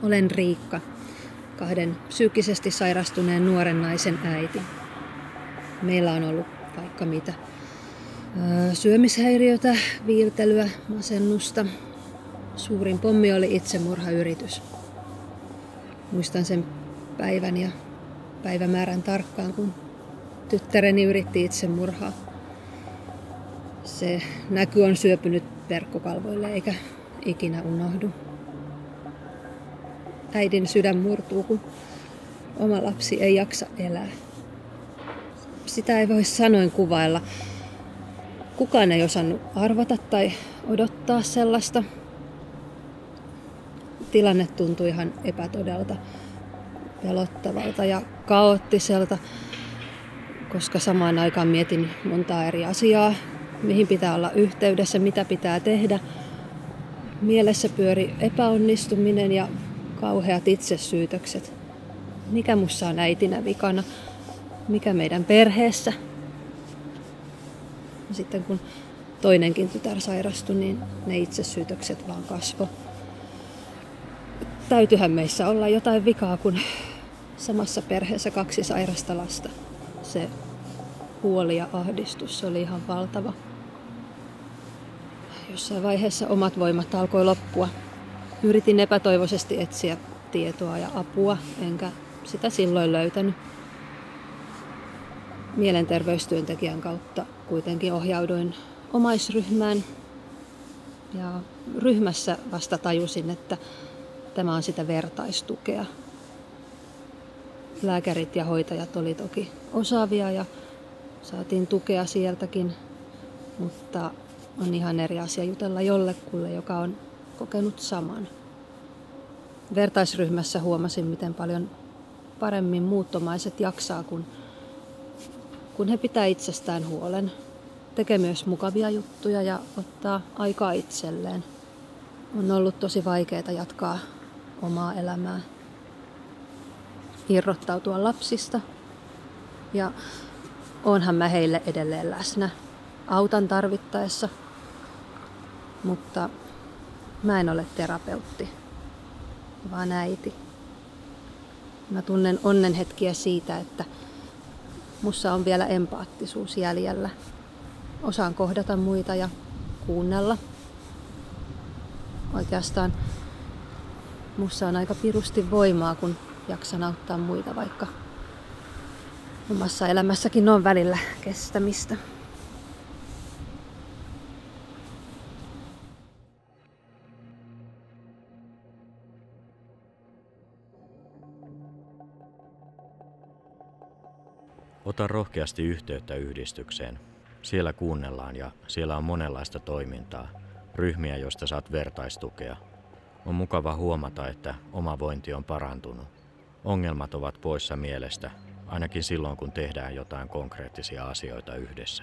Olen Riikka, 2 psyykkisesti sairastuneen nuoren naisen äiti. Meillä on ollut vaikka mitä. Syömishäiriötä, viiltelyä, masennusta. Suurin pommi oli itsemurhayritys. Muistan sen päivän ja päivämäärän tarkkaan, kun tyttäreni yritti itsemurhaa. Se näky on syöpynyt verkkokalvoille eikä ikinä unohdu. Äidin sydän murtuu, kun oma lapsi ei jaksa elää. Sitä ei voi sanoin kuvailla. Kukaan ei osannut arvata tai odottaa sellaista. Tilanne tuntui ihan epätodelta, pelottavalta ja kaoottiselta, koska samaan aikaan mietin montaa eri asiaa, mihin pitää olla yhteydessä, mitä pitää tehdä. Mielessä pyöri epäonnistuminen ja kauheat itsesyytökset. Mikä mussa on äitinä vikana? Mikä meidän perheessä? Sitten kun toinenkin tytär sairastui, niin ne itsesyytökset vaan kasvoi. Täytyihän meissä olla jotain vikaa, kun samassa perheessä 2 sairasta lasta. Se huoli ja ahdistus oli ihan valtava. Jossain vaiheessa omat voimat alkoi loppua. Yritin epätoivoisesti etsiä tietoa ja apua, enkä sitä silloin löytänyt. Mielenterveystyöntekijän kautta kuitenkin ohjauduin omaisryhmään. Ja ryhmässä vasta tajusin, että tämä on sitä vertaistukea. Lääkärit ja hoitajat oli toki osaavia ja saatiin tukea sieltäkin, mutta on ihan eri asia jutella jollekulle, joka on kokenut saman. Vertaisryhmässä huomasin, miten paljon paremmin muut omaiset jaksaa, kun he pitää itsestään huolen. Tekee myös mukavia juttuja ja ottaa aikaa itselleen. On ollut tosi vaikeaa jatkaa omaa elämää, irrottautua lapsista ja oonhan mä heille edelleen läsnä. Autan tarvittaessa, mutta mä en ole terapeutti, vaan äiti. Mä tunnen onnenhetkiä siitä, että mussa on vielä empaattisuus jäljellä. Osaan kohdata muita ja kuunnella. Oikeastaan mussa on aika pirusti voimaa, kun jaksan auttaa muita, vaikka omassa elämässäkin on välillä kestämistä. Ota rohkeasti yhteyttä yhdistykseen. Siellä kuunnellaan ja siellä on monenlaista toimintaa, ryhmiä, joista saat vertaistukea. On mukava huomata, että oma vointi on parantunut. Ongelmat ovat poissa mielestä, ainakin silloin kun tehdään jotain konkreettisia asioita yhdessä.